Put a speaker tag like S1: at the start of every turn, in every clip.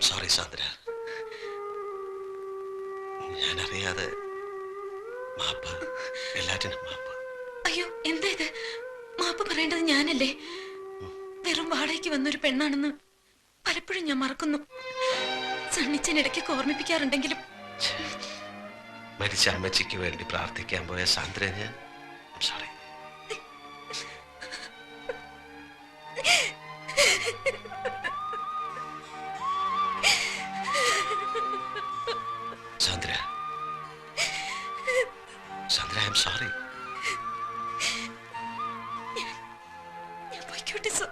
S1: Sorry Sandra, ഞാനറിയാതെ മാപ്പ്, എല്ലാറ്റിനും മാപ്പ്.
S2: അയ്യോ, എന്താ ഇത്? മാപ്പ് പറയേണ്ടത് ഞാനല്ലേ? വെറും വാടകയ്ക്ക് വന്നൊരു പെണ്ണാണെന്ന് പലപ്പോഴും ഞാൻ മറക്കുന്നു. സണ്ണിച്ചൻ ഇടയ്ക്കൊക്കെ ഓർമ്മിപ്പിക്കാറുണ്ടെങ്കിലും.
S1: മരിച്ച അമ്മച്ചിക്ക് വേണ്ടി പ്രാർത്ഥിക്കാൻ പോയ സാന്ദ്ര ഞാൻ. Sorry. Sandra, Sandra, I am sorry.
S2: ഞാൻ പോയിക്കോട്ടെ സർ.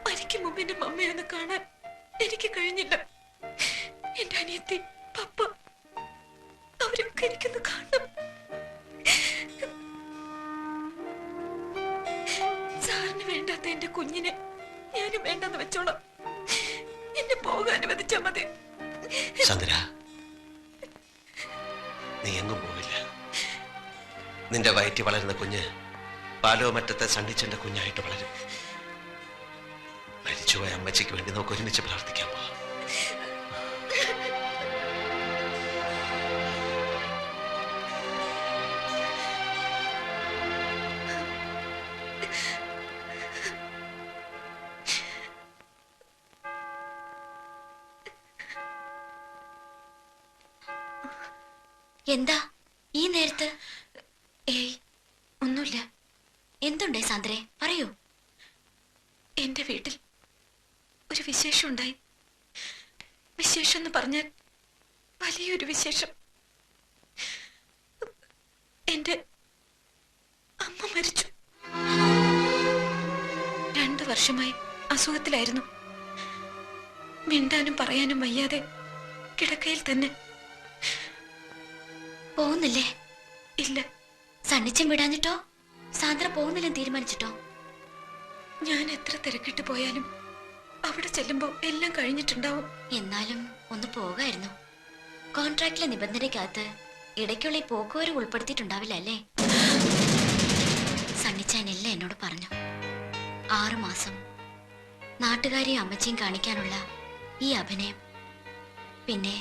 S2: മരിക്കും മുമ്പ് എന്റെ മമ്മയൊന്ന് കാണാൻ എനിക്ക് കഴിഞ്ഞില്ല. എന്റെ അനിയത്തി, പപ്പ, അവരൊക്കെ എനിക്കൊന്ന് കാണണം. സാറിന് വേണ്ടാത്ത എന്റെ കുഞ്ഞിനെ ഞാനും വേണ്ടെന്ന് വെച്ചോളാം. എന്നെ പോകാൻ അനുവദിച്ചാ മതി.
S1: സാന്ദ്ര, നീ എങ്ങും പോവില്ല. നിന്റെ വയറ്റി വളരുന്ന കുഞ്ഞ് പാലോമറ്റത്തെ സണ്ണിച്ചന്റെ കുഞ്ഞായിട്ട് വളരും. മരിച്ചുപോയ അമ്മച്ചിക്ക് വേണ്ടി നമുക്ക് ഒരുമിച്ച് പ്രാർത്ഥിക്കാൻ പോവാം.
S3: എന്താ ഈ നേരത്ത്?
S2: ഏയ്, ഒന്നുമില്ല.
S3: എന്തുണ്ടേ സാന്ദ്രേ, പറയൂ.
S2: എന്റെ വീട്ടിൽ ഒരു വിശേഷം ഉണ്ടായി. വിശേഷം എന്ന് പറഞ്ഞാൽ വലിയൊരു വിശേഷം. എന്റെ അമ്മ മരിച്ചു. 2 വർഷമായി അസുഖത്തിലായിരുന്നു. മിണ്ടാനും പറയാനും വയ്യാതെ കിടക്കയിൽ തന്നെ.
S3: പോകുന്നില്ലേ?
S2: ഇല്ല.
S3: സണ്ണിച്ചൻ വിടാഞ്ഞിട്ടോ? സാന്ദ്ര പോകുന്നില്ലെന്ന് തീരുമാനിച്ചിട്ടോ?
S2: ഞാൻ എത്ര തിരക്കിട്ട് പോയാലും അവിടെ ചെല്ലുമ്പോ എല്ലാം കഴിഞ്ഞിട്ടുണ്ടാവും.
S3: എന്നാലും ഒന്ന് പോകായിരുന്നു. കോൺട്രാക്റ്റിലെ നിബന്ധനയ്ക്കകത്ത് ഇടയ്ക്കുള്ള ഈ പോക്കുവരവ് ഉൾപ്പെടുത്തിയിട്ടുണ്ടാവില്ല അല്ലേ? സണ്ണിച്ചാൻ എല്ലാം എന്നോട് പറഞ്ഞു. 6 മാസം നാട്ടുകാരെയും അമ്മച്ചിയും കാണിക്കാനുള്ള ഈ അഭിനയം, പിന്നെ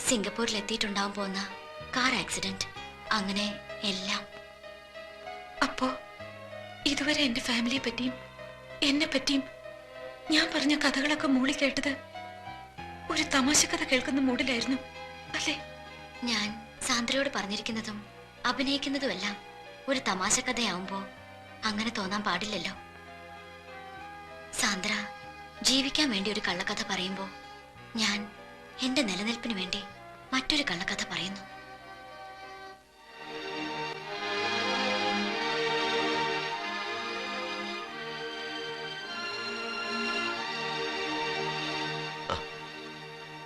S3: സിംഗപ്പൂരിൽ എത്തിയിട്ടുണ്ടാവാൻ പോകുന്ന കാർ ആക്സിഡന്റ്, അങ്ങനെ എല്ലാം.
S2: അപ്പോ ഇതുവരെ എന്റെ ഫാമിലിയെ പറ്റിയും എന്നെ പറ്റിയും ഞാൻ പറഞ്ഞ കഥകളൊക്കെ മൂളി കേട്ടത് ഒരു തമാശ കഥ കേൾക്കുന്ന മൂഡിലായിരുന്നു അല്ലേ?
S3: ഞാൻ സാന്ദ്രയോട് പറഞ്ഞിരിക്കുന്നതും അഭിനയിക്കുന്നതുമെല്ലാം ഒരു തമാശ കഥയാവുമ്പോ അങ്ങനെ തോന്നാൻ പാടില്ലല്ലോ. സാന്ദ്ര ജീവിക്കാൻ വേണ്ടി ഒരു കള്ളക്കഥ പറയുമ്പോ ഞാൻ എന്റെ നിലനിൽപ്പിന് വേണ്ടി മറ്റൊരു കള്ളക്കഥ പറയുന്നു.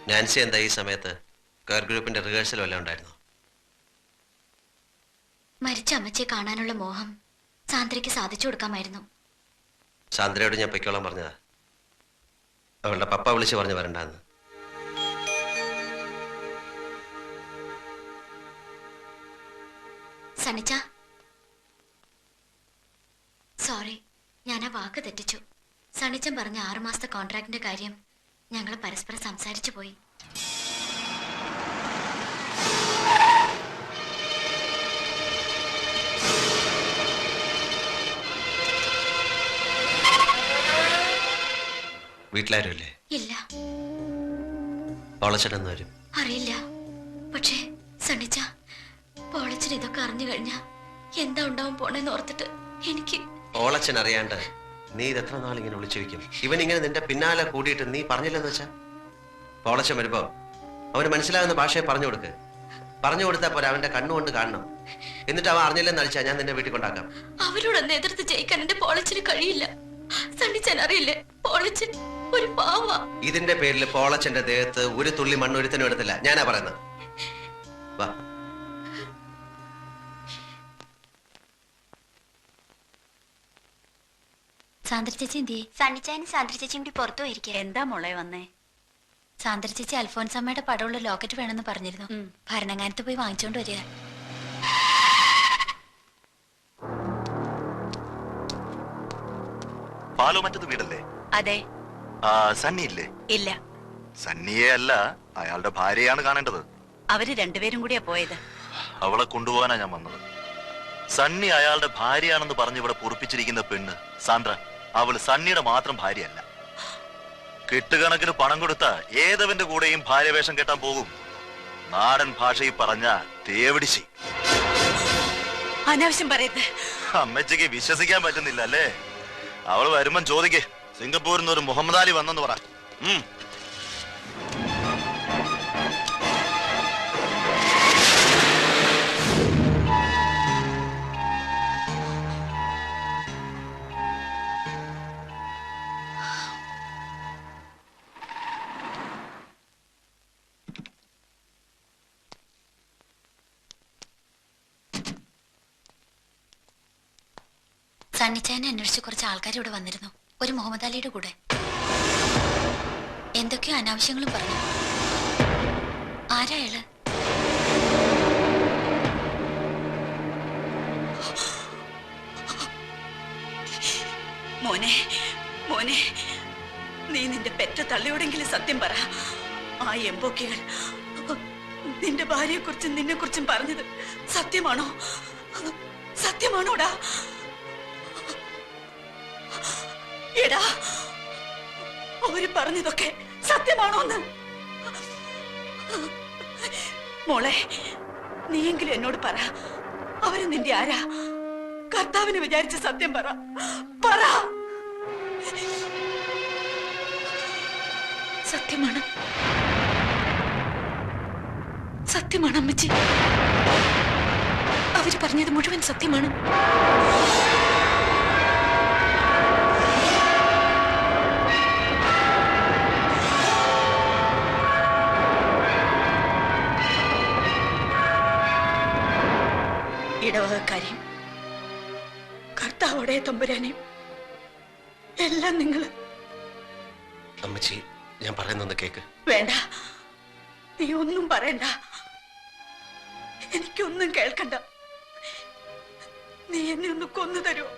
S1: നാൻസി എന്താ ഈ സമയത്ത്? കെയർ ഗ്രൂപ്പിന്റെ റിഹേഴ്സൽ വല്ലതും ഉണ്ടായിരുന്നു?
S3: മരിച്ച അമ്മച്ചിയെ കാണാനുള്ള മോഹം സാന്ദ്രയ്ക്ക് സാധിച്ചു കൊടുക്കാമായിരുന്നു.
S1: സാന്ദ്രയോട് ഞാൻ പൊയ്ക്കോളാൻ പറഞ്ഞതാ. അവളുടെ പപ്പ വിളിച്ച് പറഞ്ഞു വരണ്ടാന്ന്.
S3: സണ്ണിച്ച, സോറി, ഞാൻ ആ വാക്ക് തെറ്റിച്ചു. സണ്ണിച്ചൻ പറഞ്ഞ 6 മാസത്തെ കോൺട്രാക്ടിന്റെ കാര്യം ഞങ്ങൾ പരസ്പരം സംസാരിച്ചു പോയി.
S1: വീട്ടിലാരും ഇല്ലേ?
S3: ഇല്ല.
S1: പോളച്ചനെന്ന് വരും?
S3: അറിയില്ല. പക്ഷേ സണ്ണിച്ച, പോളച്ചൻ ഇതൊക്കെ അറിഞ്ഞു കഴിഞ്ഞാ എന്താ ഉണ്ടാവും പോണെന്ന് ഓർത്തിട്ട് എനിക്ക്.
S1: പോളച്ചൻ അറിയാണ്ട് നീ ഇത് എത്ര നാളിങ്ങനെ വിളിച്ചു വയ്ക്കും? ഇവൻ ഇങ്ങനെ നിന്റെ പിന്നാലെ കൂടിയിട്ട് നീ പറഞ്ഞില്ലെന്ന് വെച്ചാ? പോളച്ചൻ വരുമ്പോ അവന് മനസ്സിലാകുന്ന ഭാഷയെ പറഞ്ഞു കൊടുക്ക്. പറഞ്ഞു കൊടുത്താൽ പോരാ, അവന്റെ കണ്ണുകൊണ്ട് കാണണം. എന്നിട്ട് അവൻ അറിഞ്ഞില്ലെന്ന് അടിച്ചാ ഞാൻ നിന്നെ വീട്ടിൽ കൊണ്ടാക്കാം.
S3: അവരോടൊന്ന് എതിർത്ത് ജയിക്കാൻ എന്റെ പോളച്ചന് കഴിയില്ല. സണ്ണിച്ചൻ അറിയില്ലേ, പോളച്ചൻ ഒരു പാവ.
S1: ഇതിന്റെ പേരിൽ പോളച്ചന്റെ ദേഹത്ത് ഒരു തുള്ളി മണ്ണൊരുത്തനും എടുത്തില്ല. ഞാനാ പറയുന്നത്. വാ.
S3: സാന്ദ്ര ചേച്ചി എന്തി?
S4: സണ്ണിച്ചാനും സാന്ദ്ര ചേച്ചിയും കൂടി പുറത്തു പോയിരിക്കുക.
S5: എന്താ മോളെ വന്നേ?
S3: സാന്ദ്ര ചേച്ചി അൽഫോൻസമ്മയുടെ പടമുള്ള ലോക്കറ്റ് വേണമെന്ന് പറഞ്ഞിരുന്നു. ഭരണങ്ങാനത്ത് പോയി വാങ്ങിച്ചോണ്ട് വരിക.
S6: പാലോ മറ്റത് വീടല്ലേ?
S5: അതെ.
S6: സണ്ണി ഇല്ലേ?
S5: ഇല്ല. സണ്ണിയെ അല്ല, അയാളുടെ ഭാര്യയാണ് കാണേണ്ടത്.
S6: അവര് രണ്ടുപേരും കൂടിയാ പോയത്.
S5: അവളെ കൊണ്ടുപോകാനാ ഞാൻ വന്നത്. സണ്ണി അയാളുടെ ഭാര്യയാണെന്ന് പറഞ്ഞ് ഇവിടെ പൊറുപ്പിച്ചിരിക്കുന്ന പെണ്ണ് സാന്ദ്ര, അവള് സണ്ണിയുടെ മാത്രം ഭാര്യയല്ല. കെട്ടുകണക്കിന് പണം കൊടുത്ത ഏതവന്റെ കൂടെയും ഭാര്യവേഷം കെട്ടാൻ പോകും. നാടൻ ഭാഷയിൽ പറഞ്ഞ തേവിടിശി.
S6: അനാവശ്യം പറയരുത്.
S5: അമ്മച്ചയ്ക്ക് വിശ്വസിക്കാൻ പറ്റുന്നില്ല അല്ലേ? അവൾ വരുമ്പം ചോദിക്കേ, സിംഗപ്പൂരിൽ നിന്ന് ഒരു മുഹമ്മദ് അലി വന്നെന്ന് പറ.
S3: സണ്ണിച്ചായനെ അന്വേഷിച്ച് കുറച്ച് ആൾക്കാർ ഇവിടെ വന്നിരുന്നു. ഒരു മുഹമ്മദ് അലിയുടെ കൂടെ എന്തൊക്കെയോ അനാവശ്യങ്ങളും പറഞ്ഞു. ആരാ അയാള്?
S6: മോനെ, മോനെ, നീ നിന്റെ പെറ്റ തള്ളിയോടെങ്കിലും സത്യം പറ. ആ എംബോക്കികൾ നിന്റെ ഭാര്യയെ കുറിച്ചും നിന്നെ കുറിച്ചും പറഞ്ഞത് സത്യമാണോ? സത്യമാണോടാ? എടാ, അവര് പറഞ്ഞതൊക്കെ സത്യമാണോന്ന്? മോളെ, നീയെങ്കിലും എന്നോട് പറ, അവര് നിന്റെ ആരാ? കർത്താവിനെ വിചാരിച്ച സത്യം പറ, പറ.
S2: സത്യമാണ്, സത്യമാണ് അമ്മച്ചി. അവര് പറഞ്ഞത് മുഴുവൻ സത്യമാണ്.
S6: ഇടവകക്കാരെയും കർത്താവോടെ തമ്പുരാനെയും എല്ലാം നിങ്ങള്.
S1: അമ്മച്ചി, ഞാൻ പറയുന്നൊന്ന് കേക്ക്.
S6: വേണ്ട, നീ ഒന്നും പറയണ്ട. എനിക്കൊന്നും കേൾക്കണ്ട. നീ എന്നെ ഒന്ന് കൊന്നു തരുമോ?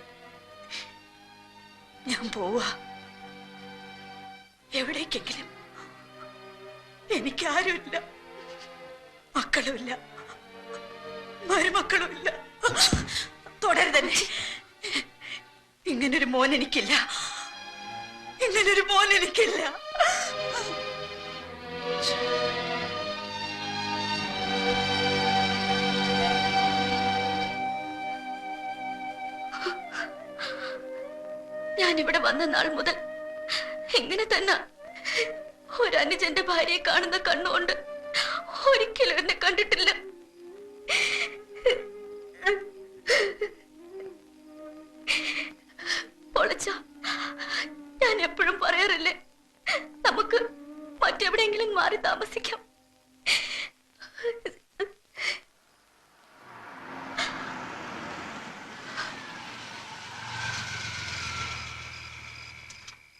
S6: ഞാൻ പോവാ എവിടേക്കെങ്കിലും. എനിക്കാരുമില്ല, മക്കളുമില്ല, മരുമക്കളുമില്ല. തുടരുതന്നെ. ഇങ്ങനൊരു മോൻ എനിക്കില്ല, ഇങ്ങനൊരു മോൻ എനിക്കില്ല.
S3: ഞാനിവിടെ വന്ന നാൾ മുതൽ ഇങ്ങനെ തന്നെ ഒരനുജന്റെ ഭാര്യയെ കാണുന്ന കണ്ണുകൊണ്ട് ഒരിക്കലും എന്നെ കണ്ടിട്ടില്ല. പൊളച്ച, ഞാൻ എപ്പോഴും പറയാറില്ലേ, നമുക്ക് മറ്റെവിടെയെങ്കിലും മാറി താമസിക്കാം.